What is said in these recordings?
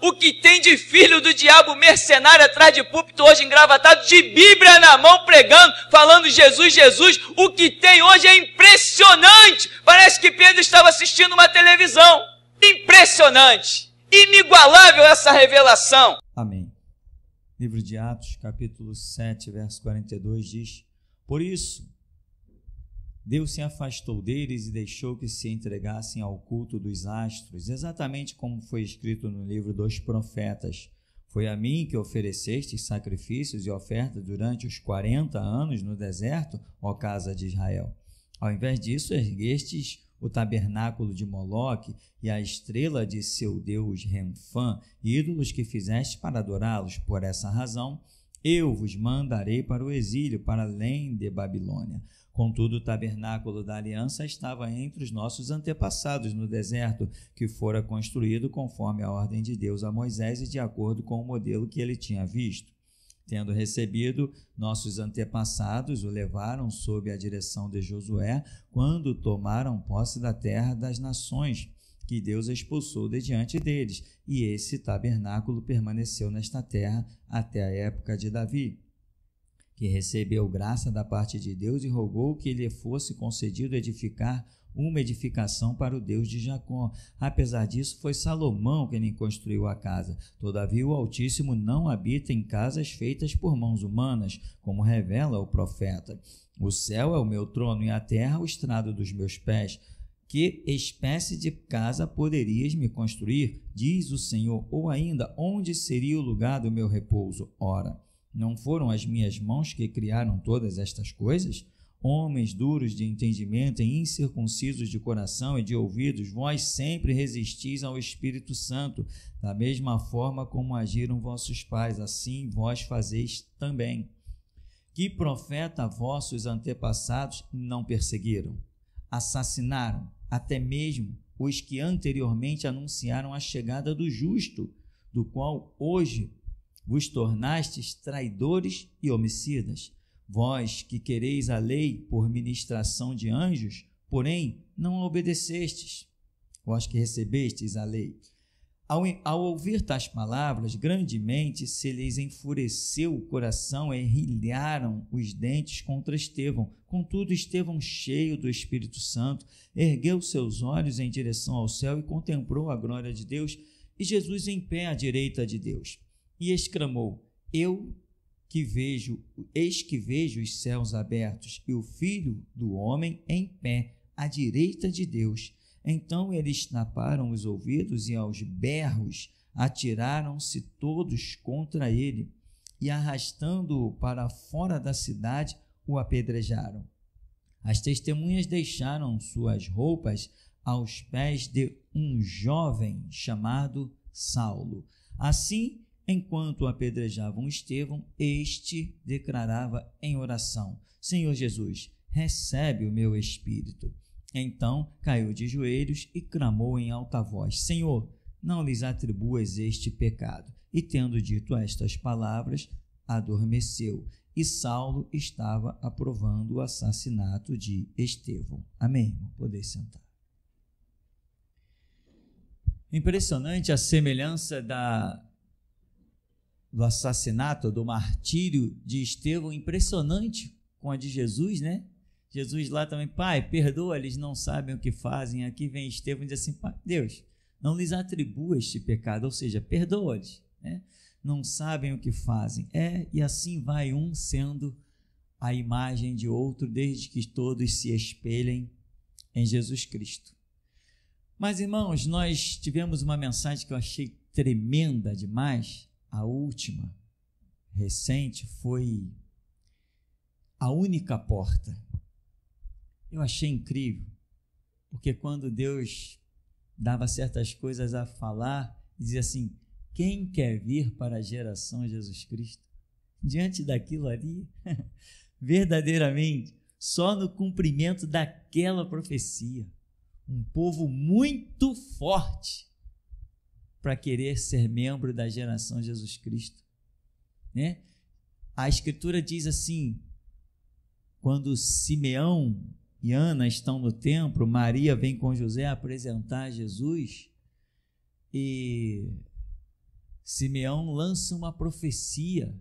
O que tem de filho do diabo mercenário atrás de púlpito hoje engravatado, de Bíblia na mão pregando, falando Jesus, Jesus. O que tem hoje é impressionante. Parece que Pedro estava assistindo uma televisão. Impressionante. Inigualável essa revelação. Amém. Livro de Atos, capítulo 7, verso 42 diz: por isso, Deus se afastou deles e deixou que se entregassem ao culto dos astros, exatamente como foi escrito no livro dos profetas. Foi a mim que oferecestes sacrifícios e ofertas durante os 40 anos no deserto, ó casa de Israel. Ao invés disso, erguestes o tabernáculo de Moloque e a estrela de seu deus Renfã, ídolos que fizeste para adorá-los. Por essa razão, eu vos mandarei para o exílio, para além de Babilônia. Contudo, o tabernáculo da aliança estava entre os nossos antepassados no deserto, que fora construído conforme a ordem de Deus a Moisés e de acordo com o modelo que ele tinha visto. Tendo recebido, nossos antepassados o levaram sob a direção de Josué, quando tomaram posse da terra das nações, que Deus expulsou de diante deles, e esse tabernáculo permaneceu nesta terra até a época de Davi, que recebeu graça da parte de Deus e rogou que lhe fosse concedido edificar uma edificação para o Deus de Jacó. Apesar disso, foi Salomão quem lhe construiu a casa. Todavia, o Altíssimo não habita em casas feitas por mãos humanas, como revela o profeta. O céu é o meu trono e a terra o estrado dos meus pés. Que espécie de casa poderias me construir? Diz o Senhor. Ou ainda, onde seria o lugar do meu repouso? Ora, não foram as minhas mãos que criaram todas estas coisas? Homens duros de entendimento e incircuncisos de coração e de ouvidos, vós sempre resistis ao Espírito Santo, da mesma forma como agiram vossos pais, assim vós fazeis também. Que profeta vossos antepassados não perseguiram? Assassinaram até mesmo os que anteriormente anunciaram a chegada do justo, do qual hoje vos tornastes traidores e homicidas. Vós que quereis a lei por ministração de anjos, porém não a obedecestes. Vós que recebestes a lei. Ao ouvir tais palavras, grandemente se lhes enfureceu o coração e rilharam os dentes contra Estevão. Contudo, Estevão, cheio do Espírito Santo, ergueu seus olhos em direção ao céu e contemplou a glória de Deus e Jesus em pé à direita de Deus. E exclamou: eis que vejo os céus abertos e o Filho do Homem em pé à direita de Deus. Então eles taparam os ouvidos e aos berros atiraram-se todos contra ele e, arrastando-o para fora da cidade, o apedrejaram. As testemunhas deixaram suas roupas aos pés de um jovem chamado Saulo. Assim, enquanto o apedrejavam Estevão, este declarava em oração: Senhor Jesus, recebe o meu espírito. Então caiu de joelhos e clamou em alta voz: Senhor, não lhes atribuas este pecado. E tendo dito estas palavras, adormeceu. E Saulo estava aprovando o assassinato de Estevão. Amém? Podeis sentar. Impressionante a semelhança do assassinato, do martírio de Estevão, impressionante com a de Jesus, né? Jesus lá também: Pai, perdoa, eles não sabem o que fazem. Aqui vem Estevão e diz assim: Pai, Deus, não lhes atribua este pecado, ou seja, perdoa-lhes, né? Não sabem o que fazem. E assim vai um sendo a imagem de outro, desde que todos se espelhem em Jesus Cristo. Mas, irmãos, nós tivemos uma mensagem que eu achei tremenda demais. A última, recente, foi a única porta. Eu achei incrível, porque quando Deus dava certas coisas a falar, dizia assim: quem quer vir para a geração Jesus Cristo? Diante daquilo ali, verdadeiramente, só no cumprimento daquela profecia, um povo muito forte para querer ser membro da geração Jesus Cristo, né? A Escritura diz assim: quando Simeão e Ana estão no templo, Maria vem com José apresentar Jesus, e Simeão lança uma profecia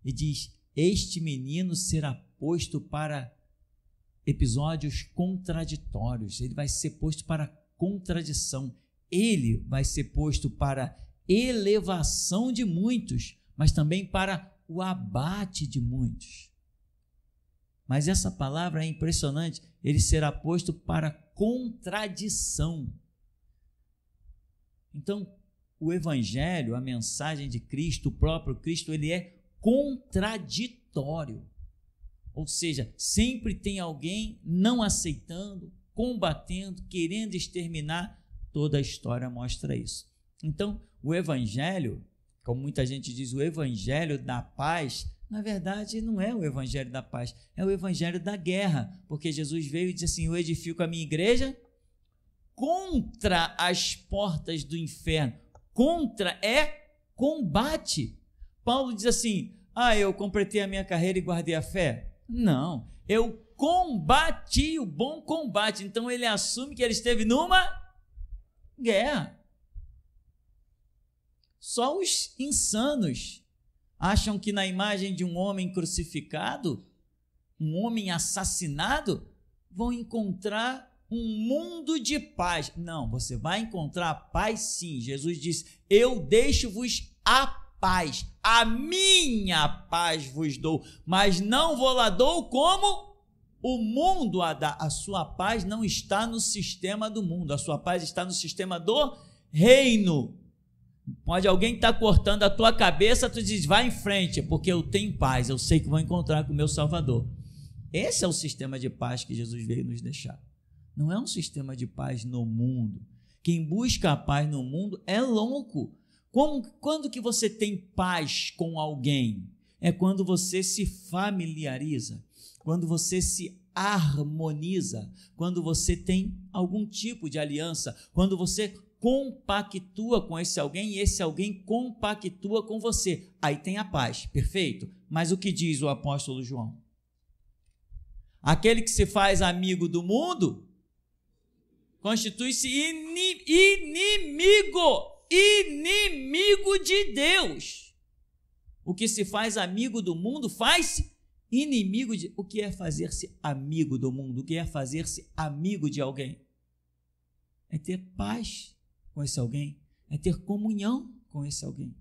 e diz: este menino será posto para episódios contraditórios, ele vai ser posto para contradição, ele vai ser posto para elevação de muitos, mas também para o abate de muitos. Mas essa palavra é impressionante, ele será posto para contradição. Então, o evangelho, a mensagem de Cristo, o próprio Cristo, ele é contraditório. Ou seja, sempre tem alguém não aceitando, combatendo, querendo exterminar. Toda a história mostra isso. Então, o evangelho, como muita gente diz, o evangelho da paz, na verdade não é o evangelho da paz, é o evangelho da guerra, porque Jesus veio e disse assim: eu edifico a minha igreja contra as portas do inferno. Contra é combate. Paulo diz assim: eu completei a minha carreira e guardei a fé. Não, eu combati o bom combate. Então ele assume que ele esteve numa guerra. Só os insanos acham que na imagem de um homem crucificado, um homem assassinado, vão encontrar um mundo de paz. Não, você vai encontrar paz sim. Jesus disse: eu deixo-vos a paz, a minha paz vos dou, mas não vou lá dou como o mundo a dá. A sua paz não está no sistema do mundo, a sua paz está no sistema do reino. Pode alguém estar cortando a tua cabeça, tu diz: vai em frente, porque eu tenho paz, eu sei que vou encontrar com o meu Salvador. Esse é o sistema de paz que Jesus veio nos deixar. Não é um sistema de paz no mundo. Quem busca a paz no mundo é louco. Quando que você tem paz com alguém? É quando você se familiariza, quando você se harmoniza, quando você tem algum tipo de aliança, quando você compactua com esse alguém e esse alguém compactua com você. Aí tem a paz, perfeito? Mas o que diz o apóstolo João? Aquele que se faz amigo do mundo constitui-se inimigo de Deus. O que se faz amigo do mundo faz-se inimigo de... O que é fazer-se amigo do mundo? O que é fazer-se amigo de alguém? É ter paz com esse alguém, é ter comunhão com esse alguém.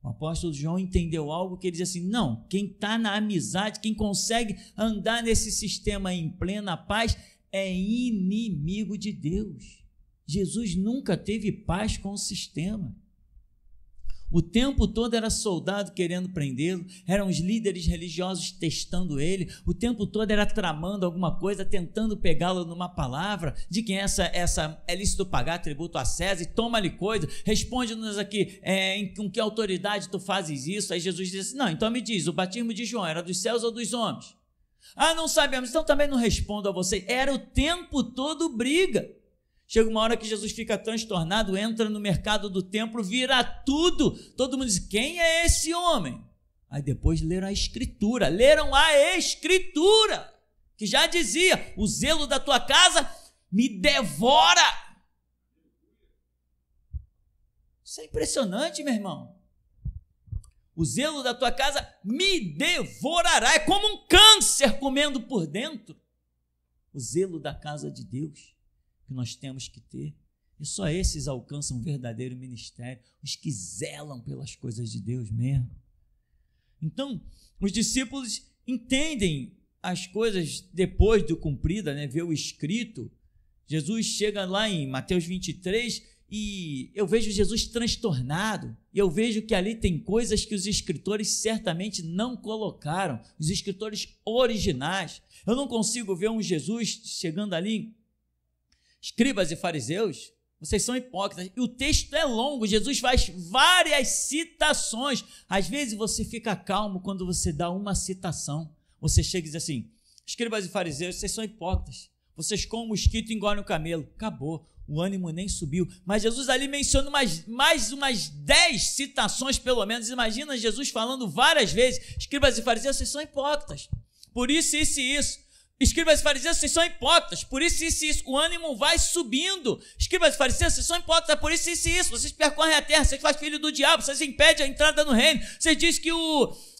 O apóstolo João entendeu algo que ele diz assim: não, quem está na amizade, quem consegue andar nesse sistema em plena paz, é inimigo de Deus. Jesus nunca teve paz com o sistema. O tempo todo era soldado querendo prendê-lo, eram os líderes religiosos testando ele, o tempo todo era tramando alguma coisa, tentando pegá-lo numa palavra, de quem essa é lícito pagar tributo a César, e toma-lhe coisa, responde-nos aqui, com que autoridade tu fazes isso? Aí Jesus disse assim: não, então me diz, o batismo de João era dos céus ou dos homens? Não sabemos, então também não respondo a você. Era o tempo todo briga. Chega uma hora que Jesus fica transtornado, entra no mercado do templo, vira tudo. Todo mundo diz: quem é esse homem? Aí depois leram a Escritura, que já dizia: o zelo da tua casa me devora. Isso é impressionante, meu irmão. O zelo da tua casa me devorará. É como um câncer comendo por dentro. O zelo da casa de Deus que nós temos que ter, e só esses alcançam um verdadeiro ministério, os que zelam pelas coisas de Deus mesmo. Então, os discípulos entendem as coisas depois do cumprida, vê o escrito. Jesus chega lá em Mateus 23 e eu vejo Jesus transtornado, e eu vejo que ali tem coisas que os escritores certamente não colocaram, os escritores originais. Eu não consigo ver um Jesus chegando ali: escribas e fariseus, vocês são hipócritas. E o texto é longo, Jesus faz várias citações. Às vezes você fica calmo quando você dá uma citação. Você chega e diz assim: escribas e fariseus, vocês são hipócritas. Vocês comem mosquito e engolem o camelo. Acabou, o ânimo nem subiu. Mas Jesus ali menciona mais umas 10 citações pelo menos. Imagina Jesus falando várias vezes: escribas e fariseus, vocês são hipócritas. Por isso, isso e isso. Escribas e fariseus, vocês são hipócritas, por isso, isso. O ânimo vai subindo. Escribas e fariseus, vocês são hipócritas, por isso, isso. Vocês percorrem a terra, vocês fazem filho do diabo, vocês impedem a entrada no reino. Vocês dizem que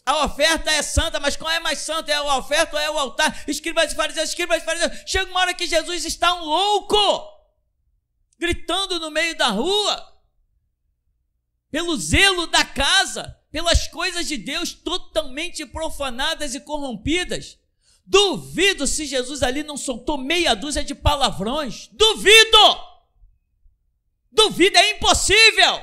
a oferta é santa, mas qual é mais santo? É a oferta ou é o altar? Escribas e fariseus. Chega uma hora que Jesus está um louco, gritando no meio da rua, pelo zelo da casa, pelas coisas de Deus totalmente profanadas e corrompidas. Duvido se Jesus ali não soltou meia dúzia de palavrões. Duvido, é impossível.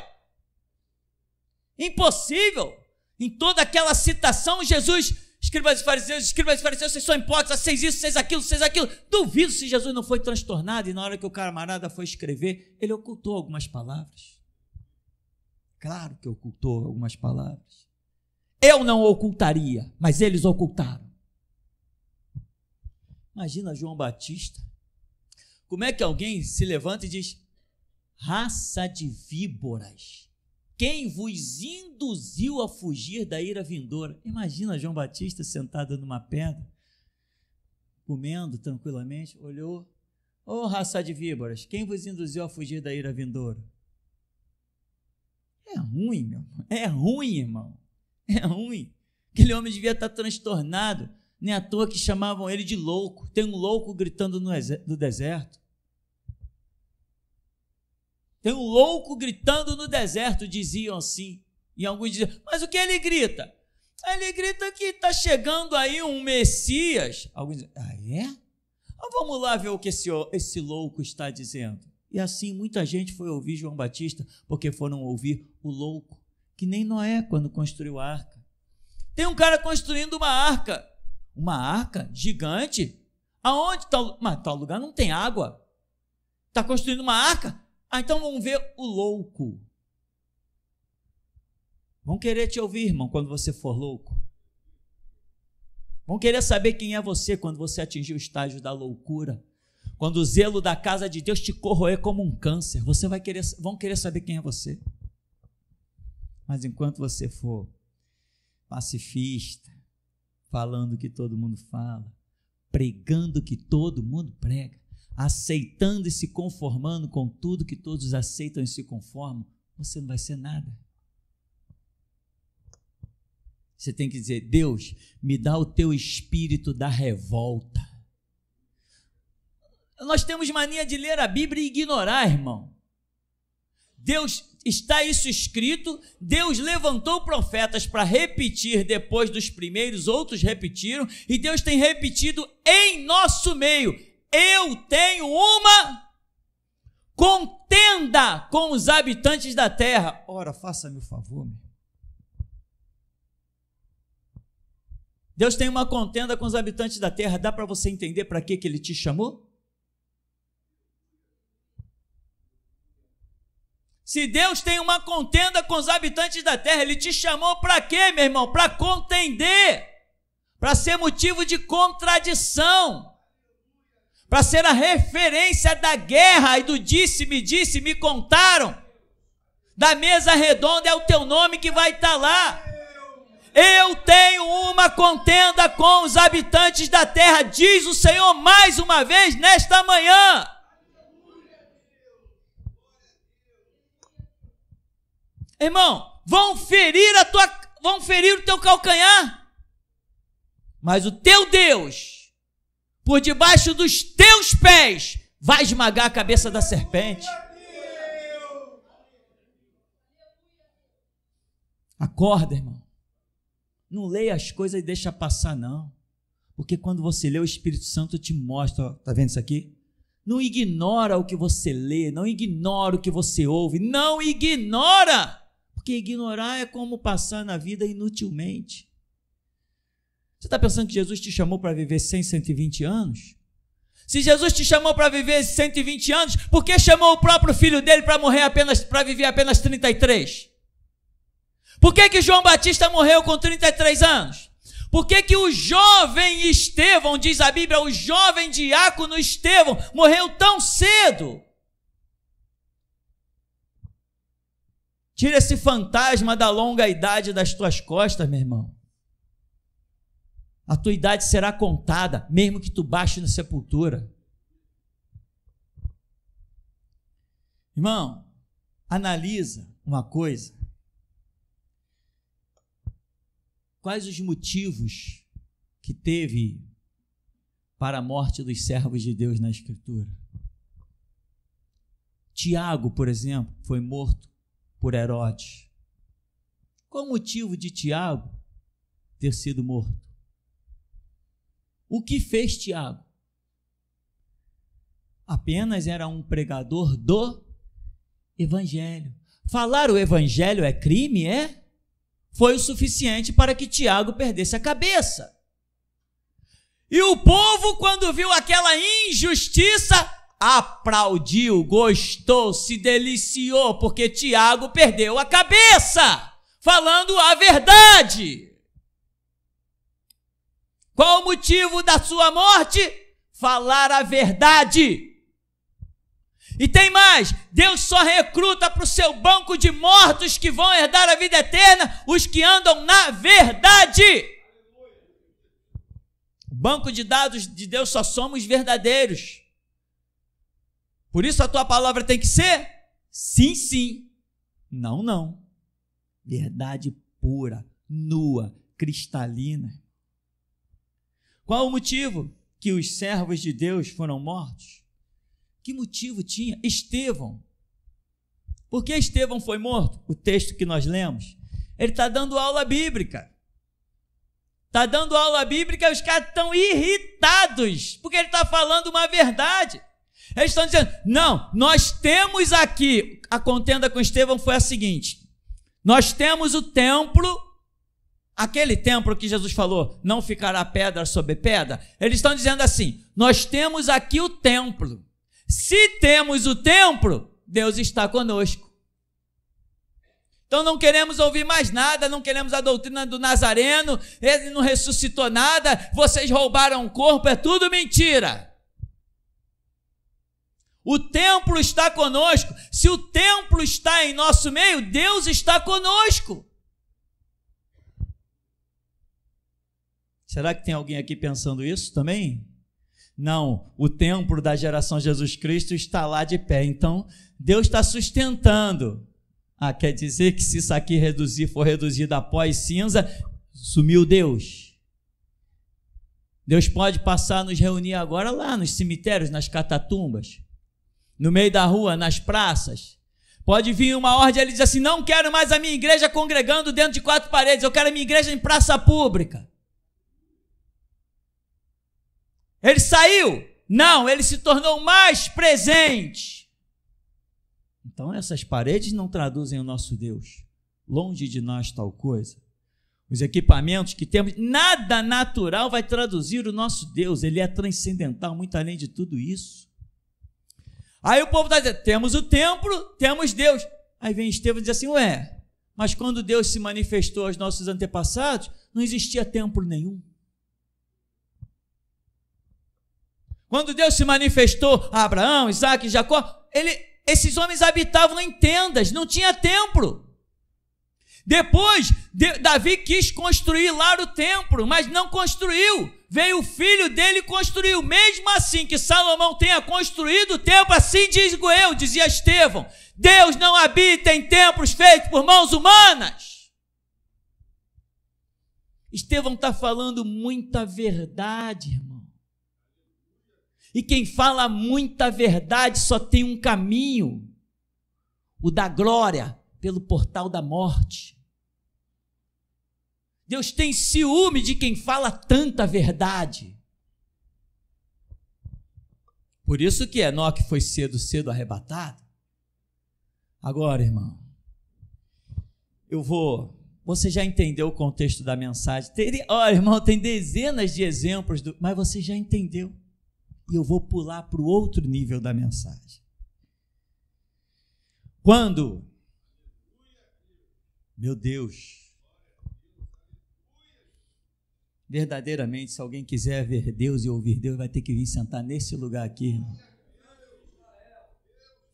Em toda aquela citação, Jesus, escribas e fariseus, vocês são hipócritas, vocês isso, vocês aquilo. Duvido se Jesus não foi transtornado e na hora que o camarada foi escrever, ele ocultou algumas palavras. Claro que ocultou algumas palavras. Eu não ocultaria, mas eles ocultaram. Imagina João Batista. Como é que alguém se levanta e diz: raça de víboras, quem vos induziu a fugir da ira vindoura? Imagina João Batista sentado numa pedra, comendo tranquilamente, olhou: ô raça de víboras, quem vos induziu a fugir da ira vindoura? É ruim, meu irmão. É ruim, irmão. É ruim. Aquele homem devia estar transtornado. Nem à toa que chamavam ele de louco. Tem um louco gritando no deserto. Tem um louco gritando no deserto, diziam assim. E alguns diziam: mas o que ele grita? Ele grita que está chegando aí um Messias. Alguns dizem: ah, é? Então vamos lá ver o que esse louco está dizendo. E assim muita gente foi ouvir João Batista, porque foram ouvir o louco, que nem Noé quando construiu a arca. Tem um cara construindo uma arca gigante. Aonde? Tal lugar não tem água. Está construindo uma arca? Ah, então vamos ver o louco. Vão querer te ouvir, irmão, quando você for louco. Vão querer saber quem é você quando você atingir o estágio da loucura. Quando o zelo da casa de Deus te corroer como um câncer, vão querer saber quem é você. Mas enquanto você for pacifista, falando o que todo mundo fala, pregando o que todo mundo prega, aceitando e se conformando com tudo que todos aceitam e se conformam, você não vai ser nada. Você tem que dizer: Deus, me dá o teu espírito da revolta. Nós temos mania de ler a Bíblia e ignorar, irmão. Deus, está isso escrito, Deus levantou profetas para repetir depois dos primeiros, outros repetiram, e Deus tem repetido em nosso meio: eu tenho uma contenda com os habitantes da terra. Ora, faça-me o favor, meu. Deus tem uma contenda com os habitantes da terra. Dá para você entender para que ele te chamou? Se Deus tem uma contenda com os habitantes da terra, ele te chamou para quê, meu irmão? Para contender, para ser motivo de contradição, para ser a referência da guerra e do disse, me contaram. Da mesa redonda é o teu nome que vai estar lá. Eu tenho uma contenda com os habitantes da terra, diz o Senhor mais uma vez nesta manhã. Irmão, vão ferir o teu calcanhar, mas o teu Deus, por debaixo dos teus pés, vai esmagar a cabeça da serpente. Acorda, irmão. Não leia as coisas e deixa passar, não. Porque quando você lê, o Espírito Santo te mostra. Está vendo isso aqui? Não ignora o que você lê, não ignora o que você ouve, não ignora. Porque ignorar é como passar na vida inutilmente. Você está pensando que Jesus te chamou para viver 100, 120 anos? Se Jesus te chamou para viver 120 anos, por que chamou o próprio filho dele para viver apenas 33? Por que João Batista morreu com 33 anos? Por que o jovem Estevão, diz a Bíblia, o jovem diácono Estevão, morreu tão cedo? Tira esse fantasma da longa idade das tuas costas, meu irmão. A tua idade será contada, mesmo que tu baixe na sepultura. Irmão, analisa uma coisa. Quais os motivos que teve para a morte dos servos de Deus na Escritura? Tiago, por exemplo, foi morto por Herodes. Qual o motivo de Tiago ter sido morto? O que fez Tiago? Apenas era um pregador do Evangelho. Falar o Evangelho é crime, é? Foi o suficiente para que Tiago perdesse a cabeça. E o povo, quando viu aquela injustiça, aplaudiu, gostou, se deliciou, porque Tiago perdeu a cabeça, falando a verdade. Qual o motivo da sua morte? Falar a verdade. E tem mais, Deus só recruta para o seu banco de mortos que vão herdar a vida eterna os que andam na verdade. O banco de dados de Deus só somos verdadeiros. Por isso a tua palavra tem que ser sim, sim, não, não. Verdade pura, nua, cristalina. Qual o motivo que os servos de Deus foram mortos? Que motivo tinha? Estevão. Por que Estevão foi morto? O texto que nós lemos. Ele está dando aula bíblica. Está dando aula bíblica e os caras estão irritados, porque ele está falando uma verdade. Eles estão dizendo, não, nós temos aqui, a contenda com Estevão foi a seguinte, nós temos o templo, aquele templo que Jesus falou, não ficará pedra sobre pedra, eles estão dizendo assim, nós temos aqui o templo, se temos o templo, Deus está conosco. Então não queremos ouvir mais nada, não queremos a doutrina do Nazareno, ele não ressuscitou nada, vocês roubaram o corpo, é tudo mentira. O templo está conosco, se o templo está em nosso meio, Deus está conosco. Será que tem alguém aqui pensando isso também? Não, o templo da geração Jesus Cristo está lá de pé, então Deus está sustentando. Quer dizer que se isso aqui for reduzido a pó e cinza, sumiu Deus. Deus pode passar a nos reunir agora lá nos cemitérios, nas catatumbas, no meio da rua, nas praças. Pode vir uma ordem, ele diz assim, não quero mais a minha igreja congregando dentro de 4 paredes, eu quero a minha igreja em praça pública. Ele saiu? Não, ele se tornou mais presente. Então essas paredes não traduzem o nosso Deus. Longe de nós tal coisa. Os equipamentos que temos, nada natural vai traduzir o nosso Deus. Ele é transcendental, muito além de tudo isso. Aí o povo está dizendo, temos o templo, temos Deus. Aí vem Estevão e diz assim, mas quando Deus se manifestou aos nossos antepassados, não existia templo nenhum. Quando Deus se manifestou a Abraão, Isaac e Jacó, esses homens habitavam em tendas, não tinha templo. Depois, Davi quis construir lá o templo, mas não construiu. Veio o filho dele e construiu. Mesmo assim que Salomão tenha construído o templo, assim digo eu, dizia Estevão, Deus não habita em templos feitos por mãos humanas. Estevão está falando muita verdade, irmão. E quem fala muita verdade só tem um caminho, o da glória, pelo portal da morte. Deus tem ciúme de quem fala tanta verdade. Por isso que Enoque foi cedo arrebatado. Agora, irmão, você já entendeu o contexto da mensagem. Olha, irmão, tem dezenas de exemplos, mas você já entendeu. E eu vou pular para o outro nível da mensagem. Quando, meu Deus, verdadeiramente, se alguém quiser ver Deus e ouvir Deus, vai ter que vir sentar nesse lugar aqui, irmão.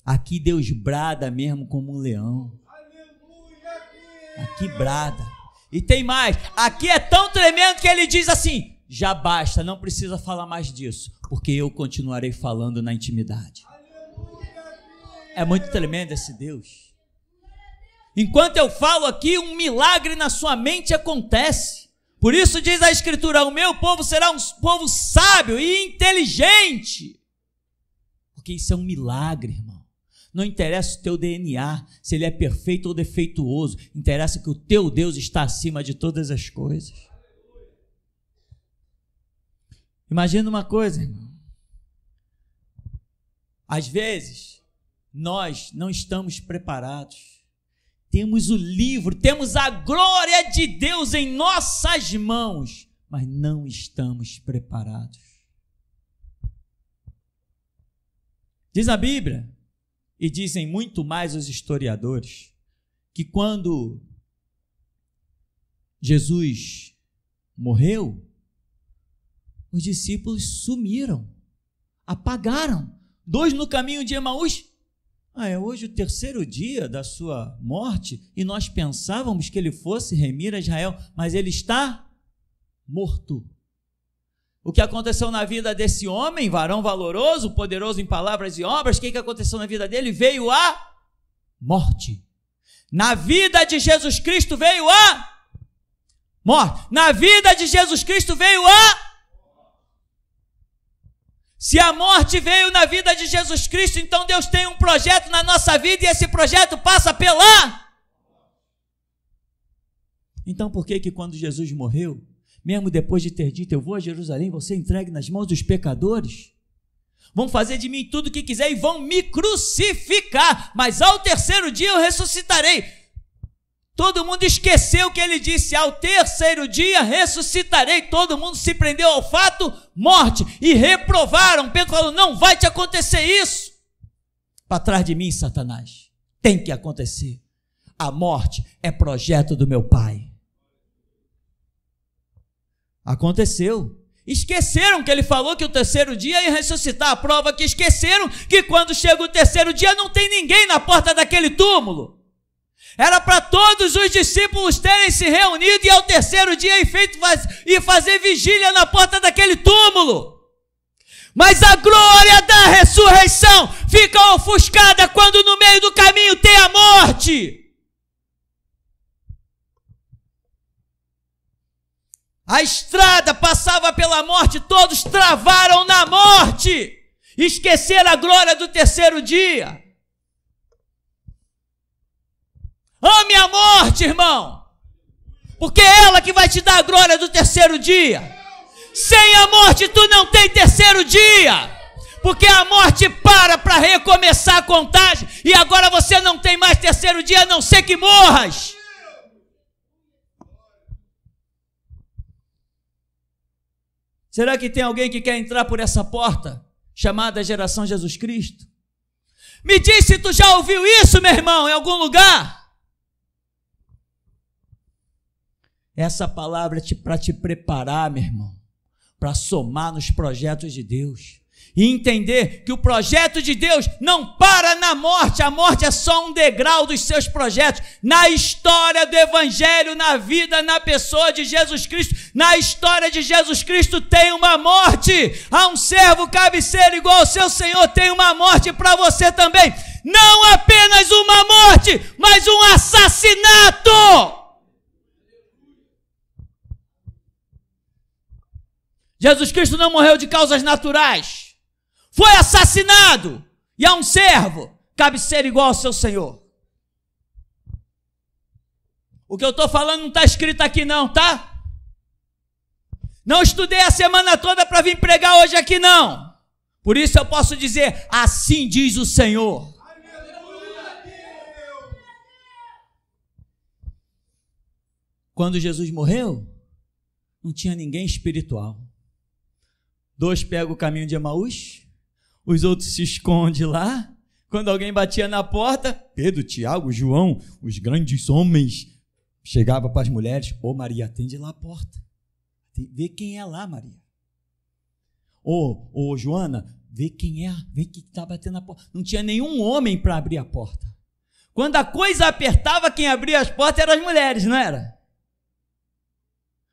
Aqui Deus brada mesmo como um leão. Aqui brada. E tem mais, aqui é tão tremendo que ele diz assim, já basta, não precisa falar mais disso, porque eu continuarei falando na intimidade. É muito tremendo esse Deus. Enquanto eu falo aqui, um milagre na sua mente acontece. Por isso diz a Escritura, o meu povo será um povo sábio e inteligente. Porque isso é um milagre, irmão. Não interessa o teu DNA, se ele é perfeito ou defeituoso. Interessa que o teu Deus está acima de todas as coisas. Imagina uma coisa, irmão. Às vezes, nós não estamos preparados. Temos o livro, temos a glória de Deus em nossas mãos, mas não estamos preparados. Diz a Bíblia, e dizem muito mais os historiadores, que quando Jesus morreu, os discípulos sumiram, apagaram. 2 no caminho de Emaús. É hoje o 3º dia da sua morte e nós pensávamos que ele fosse remir a Israel, mas ele está morto. O que aconteceu na vida desse homem, varão valoroso, poderoso em palavras e obras, o que aconteceu na vida dele? Veio a morte. Na vida de Jesus Cristo veio a morte. Na vida de Jesus Cristo veio a... Se a morte veio na vida de Jesus Cristo, então Deus tem um projeto na nossa vida e esse projeto passa pela... Então por que quando Jesus morreu, mesmo depois de ter dito, eu vou a Jerusalém, vou ser entregue nas mãos dos pecadores, vão fazer de mim tudo o que quiser e vão me crucificar, mas ao 3º dia eu ressuscitarei. Todo mundo esqueceu que ele disse, ao 3º dia ressuscitarei. Todo mundo se prendeu ao fato, morte, e reprovaram. Pedro falou, não vai te acontecer isso. Para trás de mim, Satanás, tem que acontecer. A morte é projeto do meu Pai. Aconteceu. Esqueceram que ele falou que o 3º dia ia ressuscitar. A prova que esqueceram que quando chega o 3º dia não tem ninguém na porta daquele túmulo. Era para todos os discípulos terem se reunido e ao 3º dia e fazer vigília na porta daquele túmulo. Mas a glória da ressurreição fica ofuscada quando no meio do caminho tem a morte. A estrada passava pela morte, todos travaram na morte, esqueceram a glória do 3º dia. Ame a morte, irmão, porque é ela que vai te dar a glória do 3º dia. Sem a morte tu não tem 3º dia, porque a morte para recomeçar a contagem, e agora você não tem mais 3º dia, a não ser que morras. Será que tem alguém que quer entrar por essa porta, chamada Geração Jesus Cristo? Me diz se tu já ouviu isso, meu irmão, em algum lugar. Essa palavra é para te preparar, meu irmão, para somar nos projetos de Deus. E entender que o projeto de Deus não para na morte. A morte é só um degrau dos seus projetos. Na história do Evangelho, na vida, na pessoa de Jesus Cristo, na história de Jesus Cristo tem uma morte. A um servo cabe ser igual ao seu Senhor, tem uma morte para você também. Não apenas uma morte, mas um assassinato. Jesus Cristo não morreu de causas naturais. Foi assassinado. E a um servo cabe ser igual ao seu Senhor. O que eu estou falando não está escrito aqui não, tá? Não estudei a semana toda para vir pregar hoje aqui não. Por isso eu posso dizer, assim diz o Senhor. Quando Jesus morreu, não tinha ninguém espiritual. 2 pegam o caminho de Emaús, os outros se escondem lá. Quando alguém batia na porta, Pedro, Tiago, João, os grandes homens, chegava para as mulheres, ô Maria, atende lá a porta. Vê quem é lá, Maria. Ô Joana, vê quem é, vê quem está batendo na porta. Não tinha nenhum homem para abrir a porta. Quando a coisa apertava, quem abria as portas eram as mulheres, não era?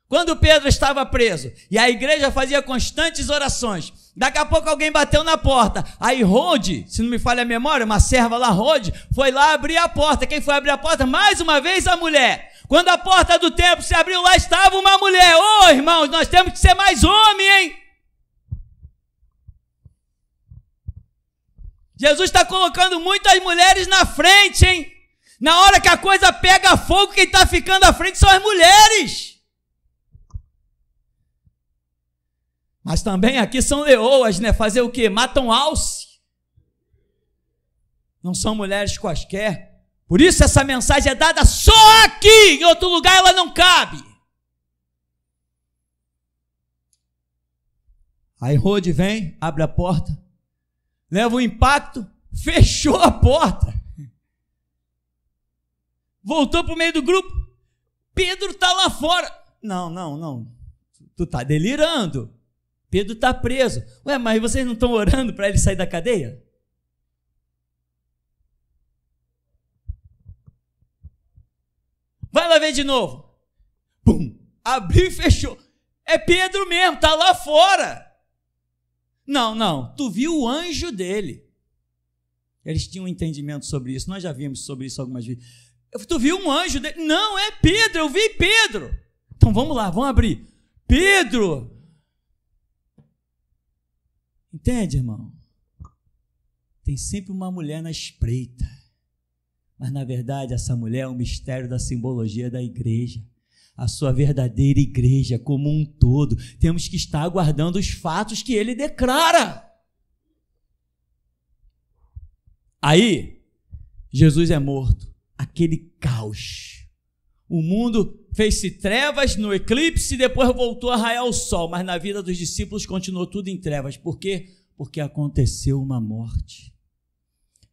quando Pedro estava preso, e a igreja fazia constantes orações, daqui a pouco alguém bateu na porta, aí Rode, se não me falha a memória, uma serva lá, Rode, foi lá abrir a porta. Quem foi abrir a porta? Mais uma vez a mulher. Quando a porta do templo se abriu, lá estava uma mulher. Ô, irmãos, nós temos que ser mais homem, hein? Jesus está colocando muitas mulheres na frente, hein? Na hora que a coisa pega fogo, quem está ficando à frente são as mulheres. Mas também aqui são leoas, né? Fazer o quê? Matam alce. Não são mulheres quaisquer. Por isso essa mensagem é dada só aqui. Em outro lugar ela não cabe. Aí Rode vem, abre a porta, leva o impacto, fechou a porta. Voltou para o meio do grupo. Pedro está lá fora. Não. Tu está delirando. Pedro está preso. Ué, mas vocês não estão orando para ele sair da cadeia? Vai lá ver de novo. Pum, abriu e fechou. É Pedro mesmo, está lá fora. Não, tu viu o anjo dele. Eles tinham um entendimento sobre isso, nós já vimos sobre isso algumas vezes. Tu viu um anjo dele? Não, é Pedro, eu vi Pedro. Então vamos lá, vamos abrir. Pedro! Entende, irmão? Tem sempre uma mulher na espreita. Mas, na verdade, essa mulher é um mistério da simbologia da igreja. A sua verdadeira igreja como um todo. Temos que estar aguardando os fatos que ele declara. Aí, Jesus é morto. Aquele caos. O mundo fez-se trevas no eclipse e depois voltou a raiar o sol. Mas na vida dos discípulos continuou tudo em trevas. Por quê? Porque aconteceu uma morte.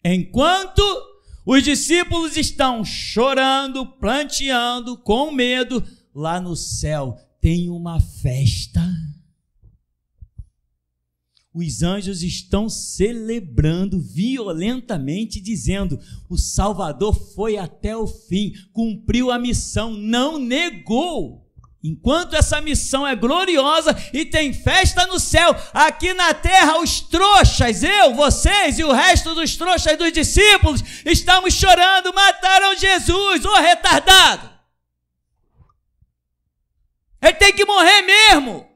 Enquanto os discípulos estão chorando, planteando, com medo, lá no céu tem uma festa. Os anjos estão celebrando violentamente, dizendo: o Salvador foi até o fim, cumpriu a missão, não negou. Enquanto essa missão é gloriosa e tem festa no céu, aqui na terra os trouxas, eu, vocês e o resto dos trouxas dos discípulos, estamos chorando, mataram Jesus, ô retardado. Ele tem que morrer mesmo.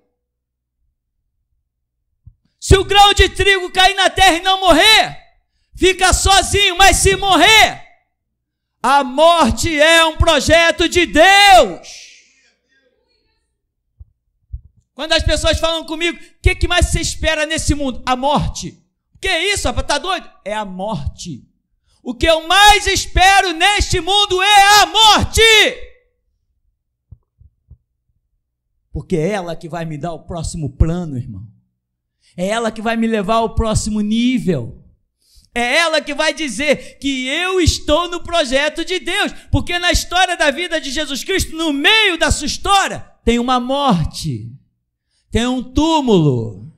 Se o grão de trigo cair na terra e não morrer, fica sozinho, mas se morrer, a morte é um projeto de Deus. Quando as pessoas falam comigo, o que mais você espera nesse mundo? A morte. O que é isso, rapaz? Tá doido? É a morte. O que eu mais espero neste mundo é a morte. Porque é ela que vai me dar o próximo plano, irmão. É ela que vai me levar ao próximo nível. É ela que vai dizer que eu estou no projeto de Deus. Porque na história da vida de Jesus Cristo, no meio da sua história, tem uma morte. Tem um túmulo.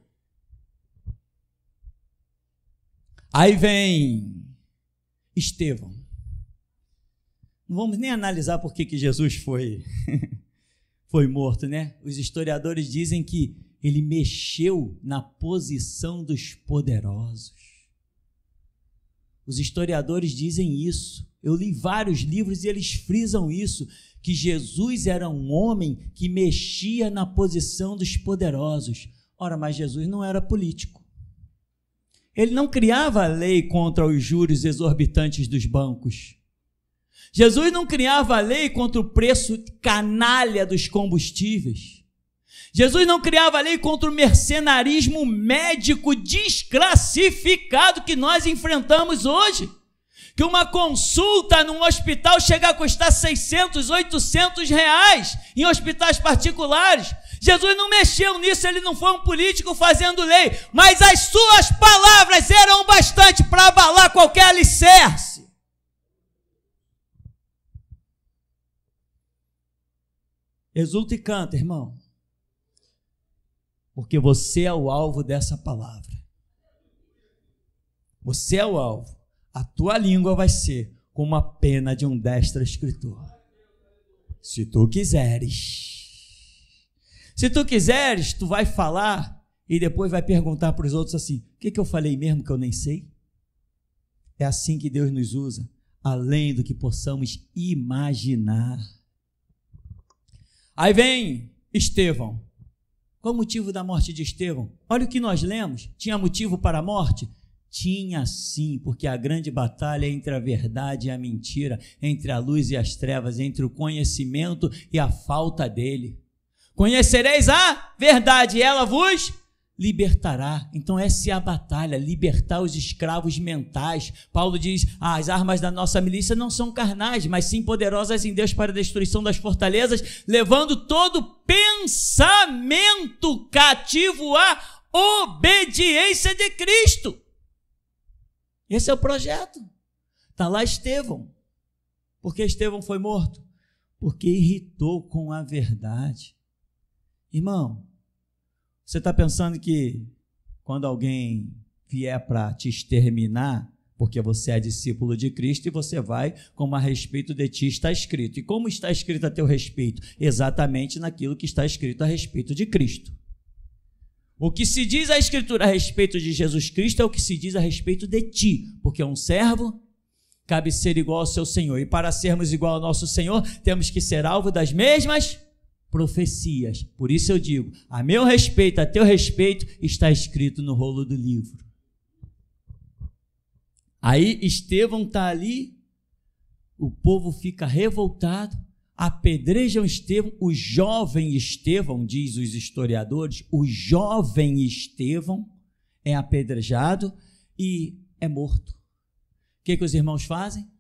Aí vem Estevão. Não vamos nem analisar por que Jesus foi morto, né? Os historiadores dizem que ele mexeu na posição dos poderosos. Os historiadores dizem isso. Eu li vários livros e eles frisam isso, que Jesus era um homem que mexia na posição dos poderosos. Ora, mas Jesus não era político. Ele não criava lei contra os juros exorbitantes dos bancos. Jesus não criava lei contra o preço canalha dos combustíveis. Jesus não criava lei contra o mercenarismo médico desclassificado que nós enfrentamos hoje. Que uma consulta num hospital chega a custar 600, 800 reais em hospitais particulares. Jesus não mexeu nisso, ele não foi um político fazendo lei, mas as suas palavras eram bastante para abalar qualquer alicerce. Exulta e canta, irmão, porque você é o alvo dessa palavra. Você é o alvo. A tua língua vai ser como a pena de um destro escritor. Se tu quiseres. Se tu quiseres, tu vai falar e depois vai perguntar para os outros assim, o que eu falei mesmo que eu nem sei? É assim que Deus nos usa, além do que possamos imaginar. Aí vem Estevão. Qual o motivo da morte de Estevão? Olha o que nós lemos. Tinha motivo para a morte? Tinha sim, porque a grande batalha é entre a verdade e a mentira, entre a luz e as trevas, entre o conhecimento e a falta dele. Conhecereis a verdade e ela vos libertará. Então essa é a batalha, libertar os escravos mentais. Paulo diz, as armas da nossa milícia não são carnais, mas sim poderosas em Deus para a destruição das fortalezas, levando todo pensamento cativo à obediência de Cristo. Esse é o projeto. Está lá Estevão. Por que Estevão foi morto? Porque irritou com a verdade. Irmão, você está pensando que quando alguém vier para te exterminar, porque você é discípulo de Cristo e você vai, como a respeito de ti está escrito. E como está escrito a teu respeito? Exatamente naquilo que está escrito a respeito de Cristo. O que se diz a Escritura a respeito de Jesus Cristo é o que se diz a respeito de ti, porque um servo cabe ser igual ao seu Senhor. E para sermos igual ao nosso Senhor, temos que ser alvo das mesmas profecias. Por isso eu digo, a meu respeito, a teu respeito, está escrito no rolo do livro. Aí Estevão está ali, o povo fica revoltado, apedrejam Estevão, o jovem Estevão, diz os historiadores, o jovem Estevão é apedrejado e é morto. O que os irmãos fazem?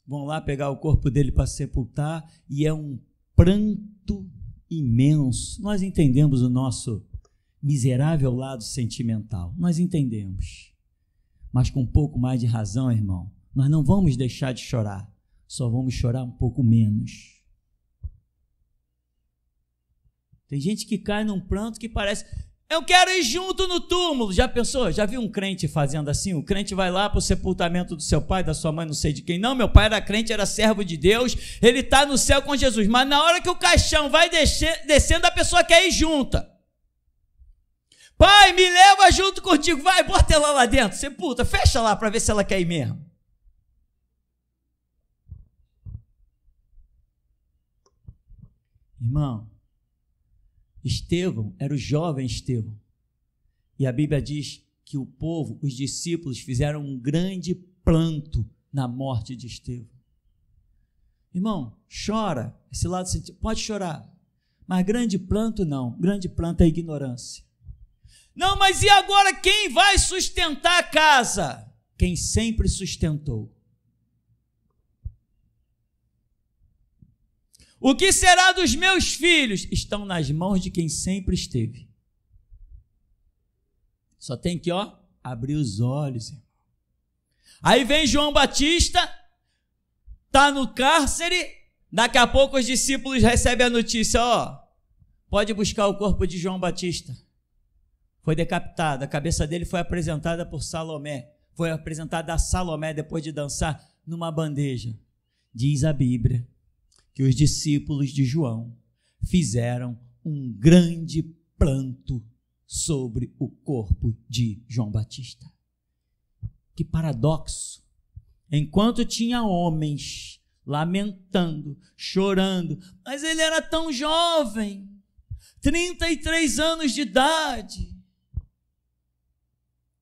Vão lá pegar o corpo dele para sepultar e é um pranto imenso. Nós entendemos o nosso miserável lado sentimental, nós entendemos, mas com um pouco mais de razão, irmão, nós não vamos deixar de chorar, só vamos chorar um pouco menos. Tem gente que cai num pranto que parece, eu quero ir junto no túmulo. Já pensou? Já viu um crente fazendo assim? O crente vai lá para o sepultamento do seu pai, da sua mãe, não sei de quem. Não, meu pai era crente, era servo de Deus, ele está no céu com Jesus. Mas na hora que o caixão vai descendo, a pessoa quer ir junta. Pai, me leva junto contigo. Vai, bota ela lá dentro. Sepulta, fecha lá para ver se ela quer ir mesmo. Irmão, Estevão era o jovem Estevão. E a Bíblia diz que o povo, os discípulos, fizeram um grande pranto na morte de Estevão. Irmão, chora. Esse lado pode chorar. Mas grande pranto não. Grande pranto é ignorância. Não, mas e agora quem vai sustentar a casa? Quem sempre sustentou. O que será dos meus filhos? Estão nas mãos de quem sempre esteve. Só tem que, abrir os olhos, irmão. Aí vem João Batista, está no cárcere, daqui a pouco os discípulos recebem a notícia, pode buscar o corpo de João Batista. Foi decapitado, a cabeça dele foi apresentada por Salomé, foi apresentada a Salomé depois de dançar numa bandeja. Diz a Bíblia que os discípulos de João fizeram um grande pranto sobre o corpo de João Batista. Que paradoxo! Enquanto tinha homens lamentando, chorando, mas ele era tão jovem, 33 anos de idade.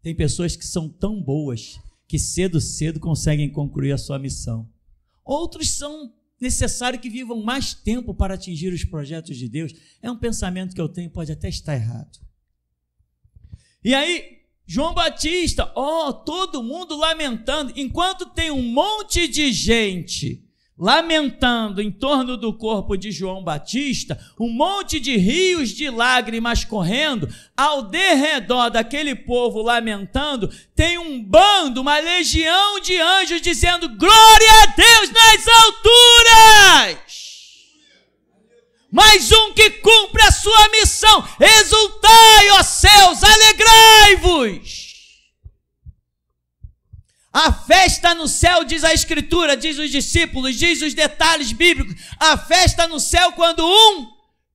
Tem pessoas que são tão boas que cedo conseguem concluir a sua missão. Outros são necessário que vivam mais tempo para atingir os projetos de Deus. É um pensamento que eu tenho, pode até estar errado. E aí, João Batista, todo mundo lamentando, enquanto tem um monte de gente lamentando em torno do corpo de João Batista, um monte de rios de lágrimas correndo, ao derredor daquele povo lamentando, tem um bando, uma legião de anjos dizendo, glória a Deus nas alturas! Mais um que cumpre a sua missão, exultai, ó céus, alegrai-vos! A festa no céu, diz a Escritura, diz os discípulos, diz os detalhes bíblicos, a festa no céu quando um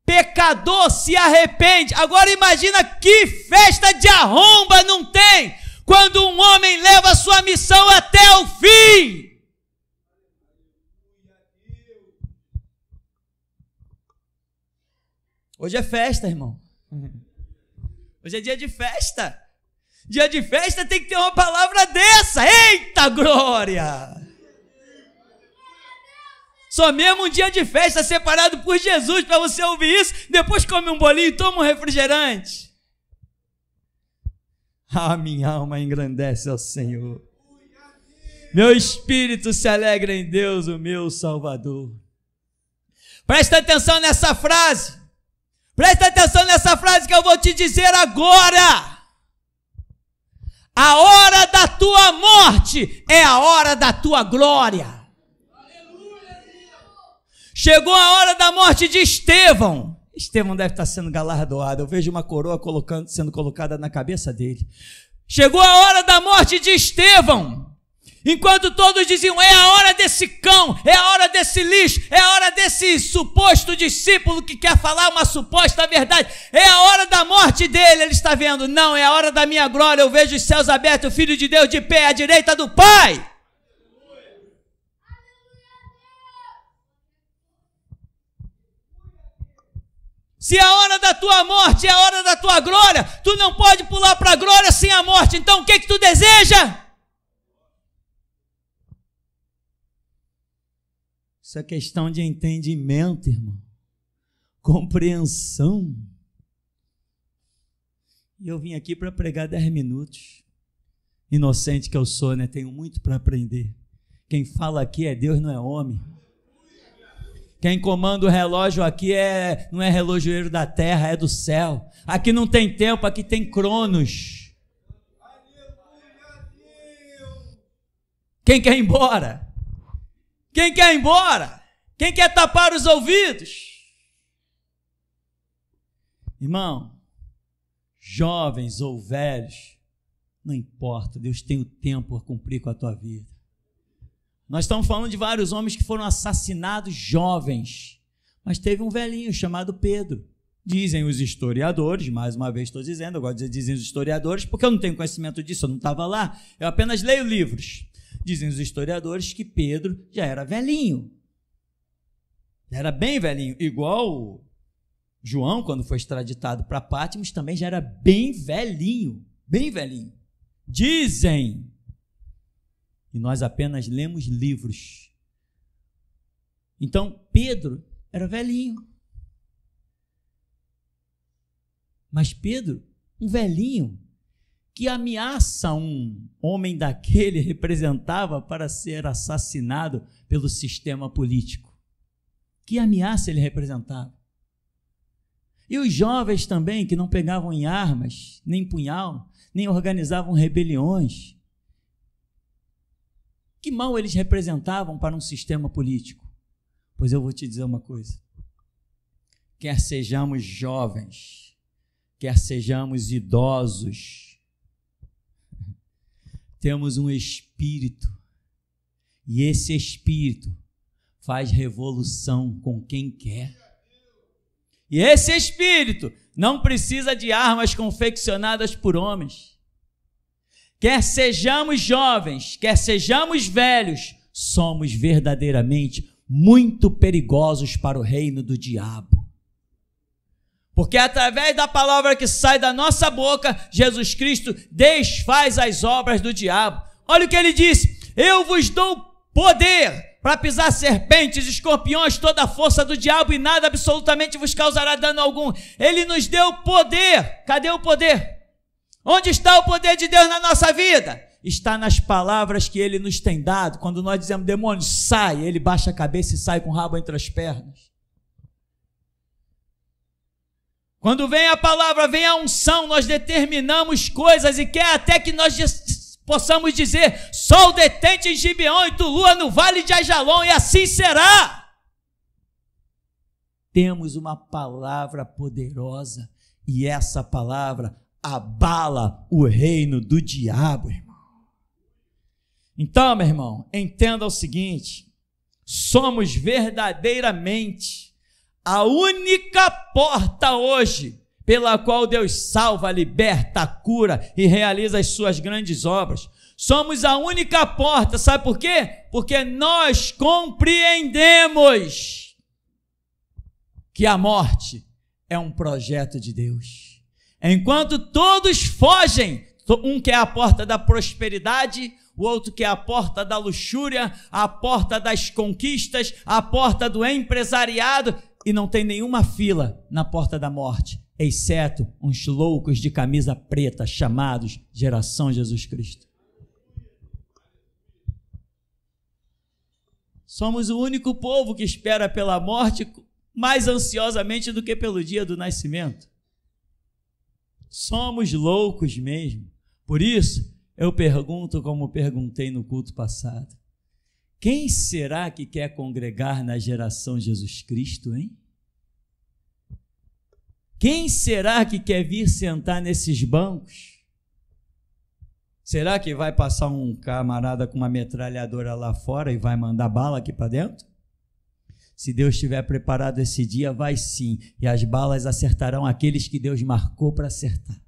pecador se arrepende. Agora imagina que festa de arromba não tem quando um homem leva a sua missão até o fim. Hoje é festa, irmão. Hoje é dia de festa. Dia de festa tem que ter uma palavra dessa. Eita glória! Só mesmo um dia de festa separado por Jesus para você ouvir isso. Depois come um bolinho e toma um refrigerante. Ah, minha alma engrandece ao Senhor. Meu espírito se alegra em Deus, o meu Salvador. Presta atenção nessa frase. Presta atenção nessa frase que eu vou te dizer agora. A hora da tua morte é a hora da tua glória. Chegou a hora da morte de Estevão. Estevão deve estar sendo galardoado. Eu vejo uma coroa sendo colocada na cabeça dele. Chegou a hora da morte de Estevão. Enquanto todos diziam, é a hora desse cão, é a hora desse lixo, é a hora desse suposto discípulo que quer falar uma suposta verdade, é a hora da morte dele. Ele está vendo, não, é a hora da minha glória. Eu vejo os céus abertos, o Filho de Deus de pé à direita do Pai. Se a hora da tua morte é a hora da tua glória, tu não pode pular para a glória sem a morte. Então o que tu deseja? Isso é questão de entendimento, irmão. Compreensão. E eu vim aqui para pregar 10 minutos. Inocente que eu sou, né? Tenho muito para aprender. Quem fala aqui é Deus, não é homem. Quem comanda o relógio aqui não é relojoeiro da terra, é do céu. Aqui não tem tempo, aqui tem cronos. Quem quer ir embora? Quem quer ir embora? Quem quer tapar os ouvidos? Irmão, jovens ou velhos, não importa, Deus tem o tempo a cumprir com a tua vida. Nós estamos falando de vários homens que foram assassinados jovens, mas teve um velhinho chamado Pedro. Dizem os historiadores, mais uma vez estou dizendo, eu gosto de dizer dizem os historiadores, porque eu não tenho conhecimento disso, eu não estava lá, eu apenas leio livros. Dizem os historiadores que Pedro já era velhinho, já era bem velhinho, igual João, quando foi extraditado para Pátimos, também já era bem velhinho, bem velhinho. Dizem. E nós apenas lemos livros. Então, Pedro era velhinho. Mas Pedro, um velhinho, que ameaça um homem daquele representava para ser assassinado pelo sistema político. Que ameaça ele representava? E os jovens também, que não pegavam em armas, nem punhal, nem organizavam rebeliões, que mal eles representavam para um sistema político? Pois eu vou te dizer uma coisa. Quer sejamos jovens, quer sejamos idosos, temos um espírito, e esse espírito faz revolução com quem quer. E esse espírito não precisa de armas confeccionadas por homens. Quer sejamos jovens, quer sejamos velhos, somos verdadeiramente muito perigosos para o reino do diabo. Porque através da palavra que sai da nossa boca, Jesus Cristo desfaz as obras do diabo. Olha o que ele disse: eu vos dou poder para pisar serpentes, escorpiões, toda a força do diabo, e nada absolutamente vos causará dano algum. Ele nos deu poder. Cadê o poder? Onde está o poder de Deus na nossa vida? Está nas palavras que Ele nos tem dado. Quando nós dizemos, demônio, sai, Ele baixa a cabeça e sai com o rabo entre as pernas. Quando vem a palavra, vem a unção, nós determinamos coisas e quer até que nós possamos dizer, sol detente em Gibeão e tu lua no vale de Ajalon, e assim será. Temos uma palavra poderosa e essa palavra abala o reino do diabo, irmão. Então, meu irmão, entenda o seguinte: somos verdadeiramente a única porta hoje pela qual Deus salva, liberta, cura e realiza as suas grandes obras. Somos a única porta, sabe por quê? Porque nós compreendemos que a morte é um projeto de Deus. Enquanto todos fogem, um quer a porta da prosperidade, o outro quer a porta da luxúria, a porta das conquistas, a porta do empresariado, e não tem nenhuma fila na porta da morte, exceto uns loucos de camisa preta chamados Geração Jesus Cristo. Somos o único povo que espera pela morte mais ansiosamente do que pelo dia do nascimento. Somos loucos mesmo. Por isso, eu pergunto como perguntei no culto passado: quem será que quer congregar na Geração Jesus Cristo, hein? Quem será que quer vir sentar nesses bancos? Será que vai passar um camarada com uma metralhadora lá fora e vai mandar bala aqui para dentro? Se Deus estiver preparado esse dia, vai sim, e as balas acertarão aqueles que Deus marcou para acertar.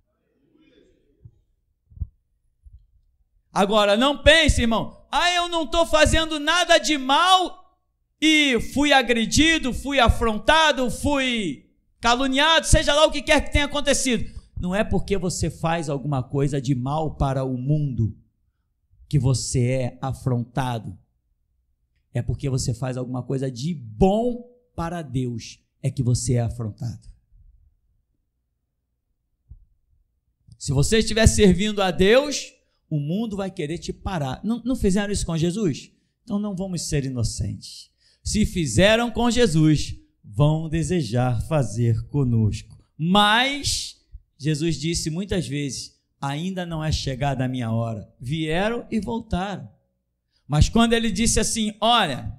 Agora, não pense, irmão, eu não estou fazendo nada de mal e fui agredido, fui afrontado, fui caluniado, seja lá o que quer que tenha acontecido. Não é porque você faz alguma coisa de mal para o mundo que você é afrontado. É porque você faz alguma coisa de bom para Deus, é que você é afrontado. Se você estiver servindo a Deus, o mundo vai querer te parar. Não fizeram isso com Jesus? Então não vamos ser inocentes. Se fizeram com Jesus, vão desejar fazer conosco. Mas Jesus disse muitas vezes: ainda não é chegada a minha hora. Vieram e voltaram. Mas quando ele disse assim: olha,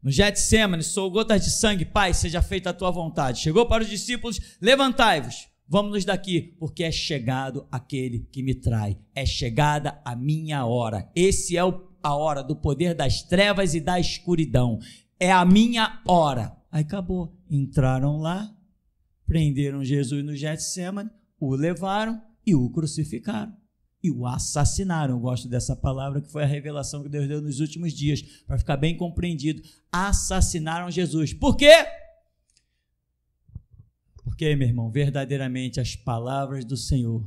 no Getsêmani, sou gotas de sangue, Pai, seja feita a tua vontade. Chegou para os discípulos: levantai-vos, vamos-nos daqui, porque é chegado aquele que me trai. É chegada a minha hora. Esse é a hora do poder das trevas e da escuridão. É a minha hora. Aí acabou. Entraram lá, prenderam Jesus no Getsêmani, o levaram e o crucificaram. E o assassinaram. Eu gosto dessa palavra, que foi a revelação que Deus deu nos últimos dias, para ficar bem compreendido. Assassinaram Jesus. Por quê? Porque, meu irmão, verdadeiramente as palavras do Senhor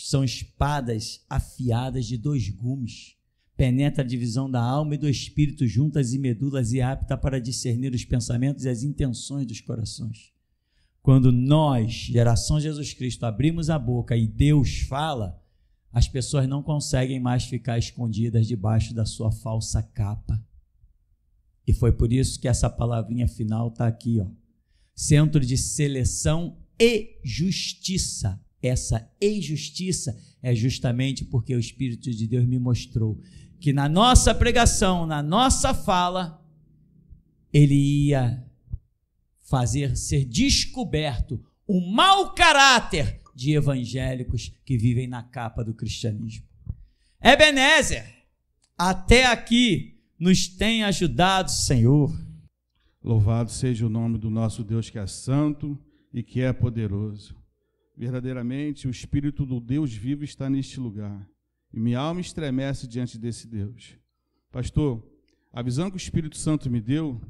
são espadas afiadas de 2 gumes. Penetra a divisão da alma e do espírito, juntas e medulas, e apta para discernir os pensamentos e as intenções dos corações. Quando nós, Geração Jesus Cristo, abrimos a boca e Deus fala, as pessoas não conseguem mais ficar escondidas debaixo da sua falsa capa. E foi por isso que essa palavrinha final está aqui, ó. Centro de seleção e justiça. Essa e-justiça é justamente porque o Espírito de Deus me mostrou que na nossa pregação, na nossa fala, ele ia fazer ser descoberto o mau caráter de evangélicos que vivem na capa do cristianismo. Ebenezer, até aqui nos tem ajudado, Senhor. Louvado seja o nome do nosso Deus, que é santo e que é poderoso. Verdadeiramente, o Espírito do Deus vivo está neste lugar, e minha alma estremece diante desse Deus. Pastor, a visão que o Espírito Santo me deu,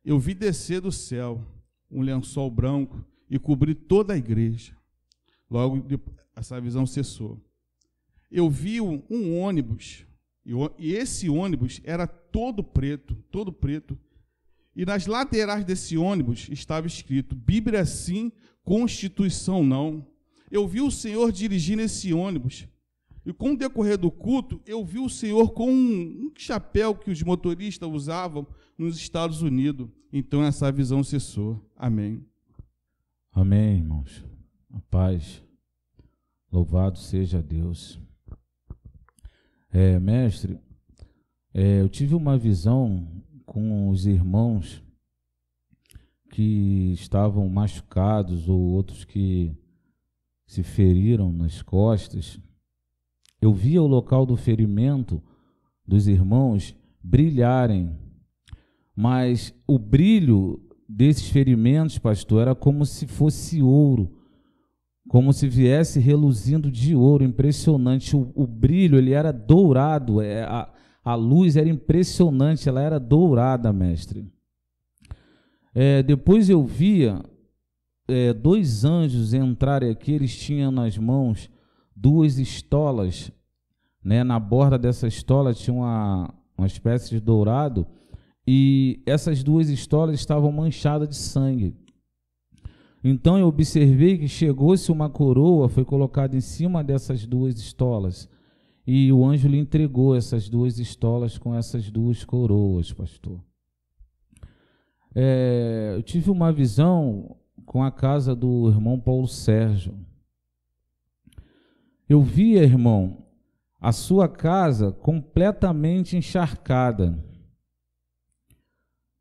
eu vi descer do céu um lençol branco e cobrir toda a igreja. Logo, essa visão cessou. Eu vi um ônibus, e esse ônibus era todo preto, e nas laterais desse ônibus estava escrito: Bíblia sim, Constituição não. Eu vi o Senhor dirigindo esse ônibus, e com o decorrer do culto, eu vi o Senhor com um chapéu que os motoristas usavam nos Estados Unidos. Então essa visão cessou. Amém. Amém, irmãos. A paz. Louvado seja Deus. Mestre, eu tive uma visão com os irmãos que estavam machucados ou outros que se feriram nas costas. Eu via o local do ferimento dos irmãos brilharem, mas o brilho desses ferimentos, pastor, era como se fosse ouro, como se viesse reluzindo de ouro, impressionante. O brilho, ele era dourado, a luz era impressionante, ela era dourada, mestre. Depois eu via 2 anjos entrarem aqui, eles tinham nas mãos 2 estolas, né? Na borda dessa estola tinha uma espécie de dourado, e essas 2 estolas estavam manchadas de sangue. Então eu observei que chegou-se uma coroa, foi colocada em cima dessas 2 estolas, e o anjo lhe entregou essas 2 estolas com essas 2 coroas, pastor. Eu tive uma visão com a casa do irmão Paulo Sérgio. Eu via, irmão, a sua casa completamente encharcada.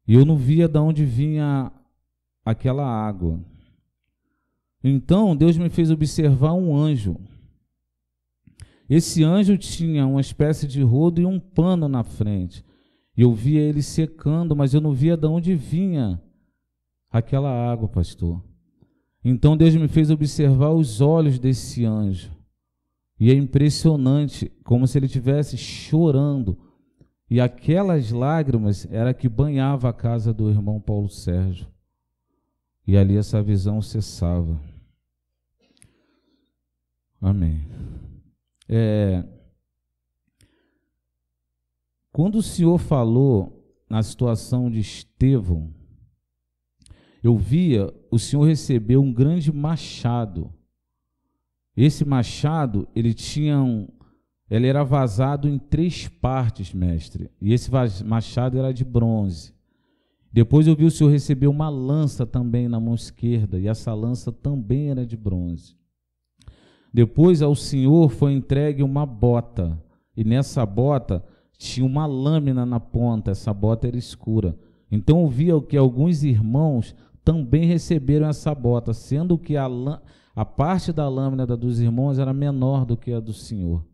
E eu não via de onde vinha aquela água. Então, Deus me fez observar um anjo. Esse anjo tinha uma espécie de rodo e um pano na frente. Eu via ele secando, mas eu não via de onde vinha aquela água, pastor. Então Deus me fez observar os olhos desse anjo. E é impressionante, como se ele estivesse chorando. E aquelas lágrimas era que banhava a casa do irmão Paulo Sérgio. E ali essa visão cessava. Amém. Quando o Senhor falou na situação de Estevão, eu via o Senhor receber um grande machado. Esse machado, ele era vazado em 3 partes, mestre. E esse machado era de bronze. Depois eu vi o Senhor receber uma lança também na mão esquerda, e essa lança também era de bronze. Depois ao Senhor foi entregue uma bota, e nessa bota tinha uma lâmina na ponta, essa bota era escura. Então eu via que alguns irmãos também receberam essa bota, sendo que a parte da lâmina dos irmãos era menor do que a do Senhor.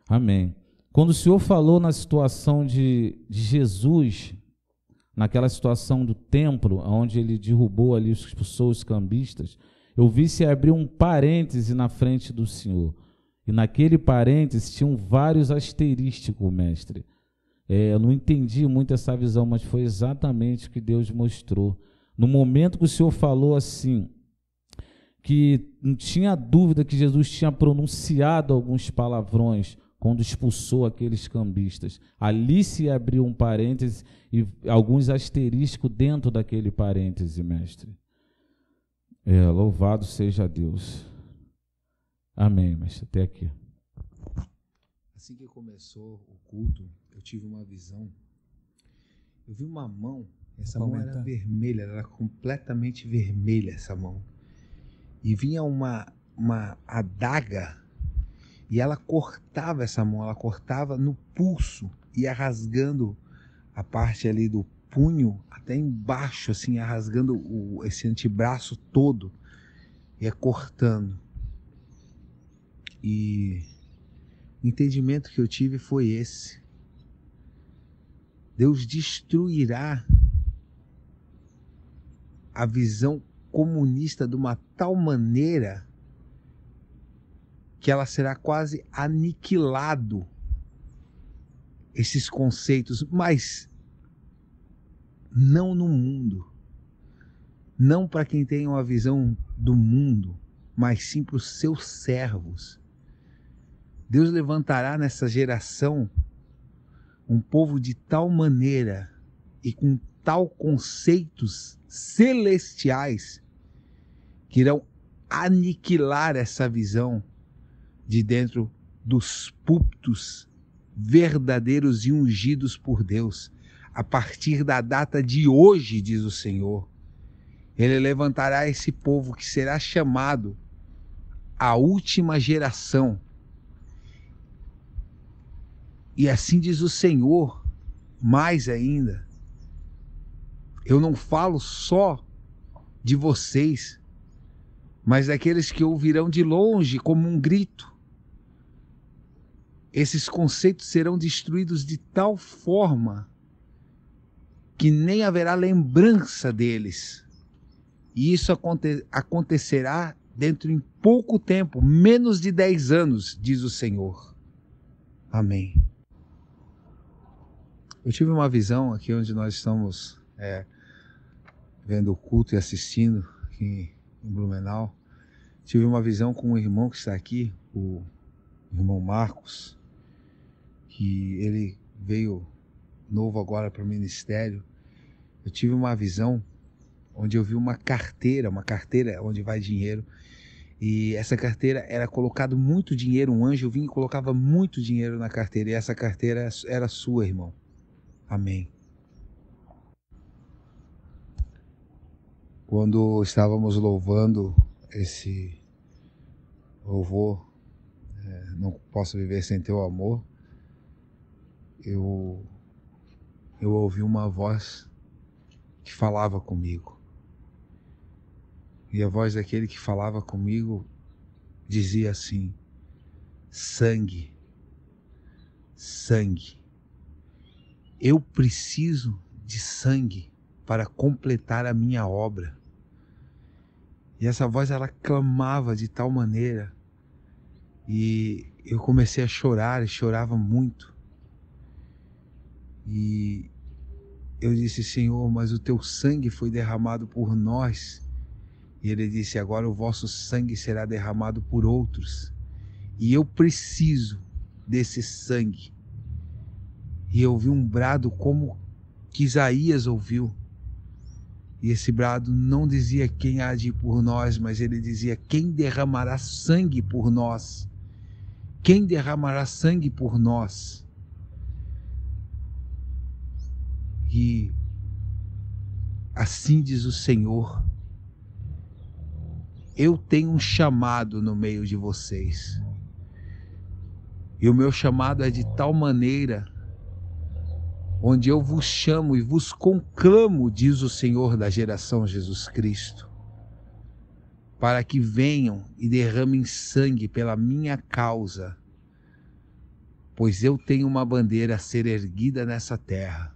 Amém. Quando o Senhor falou na situação de Jesus, naquela situação do templo, onde ele derrubou ali, expulsou os cambistas, eu vi se abrir um parêntese na frente do Senhor. E naquele parêntese tinham vários asterísticos, mestre. Eu não entendi muito essa visão, mas foi exatamente o que Deus mostrou. No momento que o Senhor falou assim, que não tinha dúvida que Jesus tinha pronunciado alguns palavrões quando expulsou aqueles cambistas. Ali se abriu um parêntese e alguns asterísticos dentro daquele parêntese, mestre. Louvado seja Deus. Amém, mestre. Até aqui. Assim que começou o culto, eu tive uma visão. Eu vi uma mão, essa mão era vermelha, ela era completamente vermelha, essa mão. E vinha uma adaga, e ela cortava essa mão, ela cortava no pulso, ia rasgando a parte ali do punho até embaixo, assim, ia rasgando esse antebraço todo, ia cortando. E o entendimento que eu tive foi esse: Deus destruirá a visão comunista de uma tal maneira que ela será quase aniquilado, esses conceitos, mas não no mundo, não para quem tem uma visão do mundo, mas sim para os seus servos. Deus levantará nessa geração um povo de tal maneira e com tal conceitos celestiais que irão aniquilar essa visão de dentro dos púlpitos verdadeiros e ungidos por Deus. A partir da data de hoje, diz o Senhor, Ele levantará esse povo que será chamado a última geração. E assim diz o Senhor, mais ainda, eu não falo só de vocês, mas daqueles que ouvirão de longe como um grito. Esses conceitos serão destruídos de tal forma que nem haverá lembrança deles. E isso acontecerá dentro em pouco tempo, menos de 10 anos, diz o Senhor. Amém. Eu tive uma visão aqui onde nós estamos vendo o culto e assistindo aqui em Blumenau. Tive uma visão com um irmão que está aqui, o irmão Marcos, que ele veio novo agora para o ministério. Eu tive uma visão onde eu vi uma carteira onde vai dinheiro, e essa carteira era colocado muito dinheiro, um anjo vinha e colocava muito dinheiro na carteira, e essa carteira era sua, irmão. Amém. Quando estávamos louvando esse louvor, Não Posso Viver Sem Teu Amor, eu ouvi uma voz que falava comigo. E a voz daquele que falava comigo dizia assim: sangue, sangue. Eu preciso de sangue para completar a minha obra. E essa voz, ela clamava de tal maneira, e eu comecei a chorar, e chorava muito. E eu disse: Senhor, mas o teu sangue foi derramado por nós. E ele disse: agora o vosso sangue será derramado por outros. E eu preciso desse sangue. E eu ouvi um brado como que Isaías ouviu. E esse brado não dizia quem há de ir por nós, mas ele dizia: quem derramará sangue por nós? Quem derramará sangue por nós? E assim diz o Senhor: eu tenho um chamado no meio de vocês. E o meu chamado é de tal maneira, onde eu vos chamo e vos conclamo, diz o Senhor da geração Jesus Cristo, para que venham e derramem sangue pela minha causa, pois eu tenho uma bandeira a ser erguida nessa terra,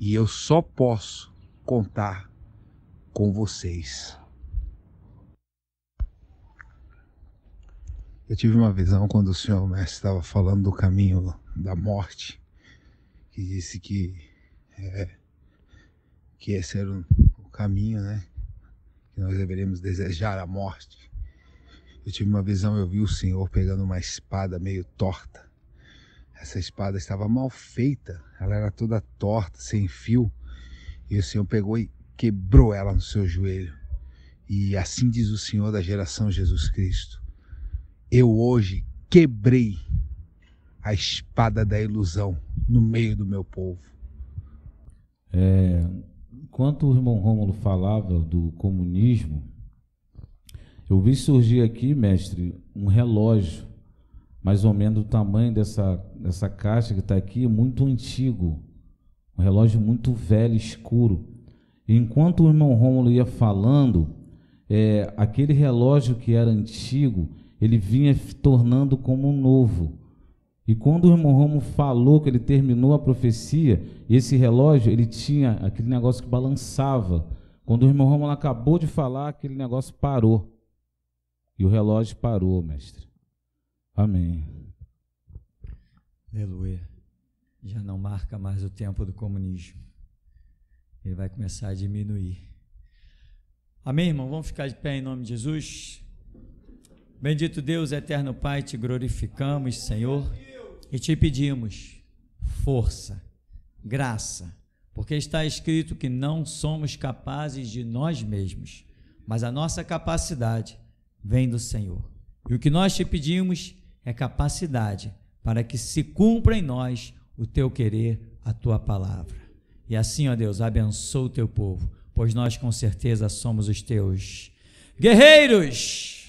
e eu só posso contar com vocês. Eu tive uma visão quando o Senhor Mestre estava falando do caminho da morte, que disse que esse era o caminho, né? Que nós deveríamos desejar a morte. Eu tive uma visão, eu vi o Senhor pegando uma espada meio torta. Essa espada estava mal feita, ela era toda torta, sem fio. E o Senhor pegou e quebrou ela no seu joelho. E assim diz o Senhor da geração Jesus Cristo: eu hoje quebrei a espada da ilusão no meio do meu povo. Enquanto o irmão Rômulo falava do comunismo, eu vi surgir aqui, mestre, um relógio, mais ou menos do tamanho dessa caixa que está aqui, muito antigo, um relógio muito velho, escuro. E enquanto o irmão Rômulo ia falando, aquele relógio que era antigo, ele vinha tornando como um novo. E quando o irmão Rômulo falou que ele terminou a profecia, esse relógio, ele tinha aquele negócio que balançava. Quando o irmão Rômulo acabou de falar, aquele negócio parou. E o relógio parou, mestre. Amém. Aleluia. Já não marca mais o tempo do comunismo. Ele vai começar a diminuir. Amém, irmão? Vamos ficar de pé em nome de Jesus. Bendito Deus, eterno Pai, te glorificamos, Senhor, e te pedimos força, graça, porque está escrito que não somos capazes de nós mesmos, mas a nossa capacidade vem do Senhor. E o que nós te pedimos é capacidade para que se cumpra em nós o teu querer, a tua palavra. E assim, ó Deus, abençoa o teu povo, pois nós com certeza somos os teus guerreiros.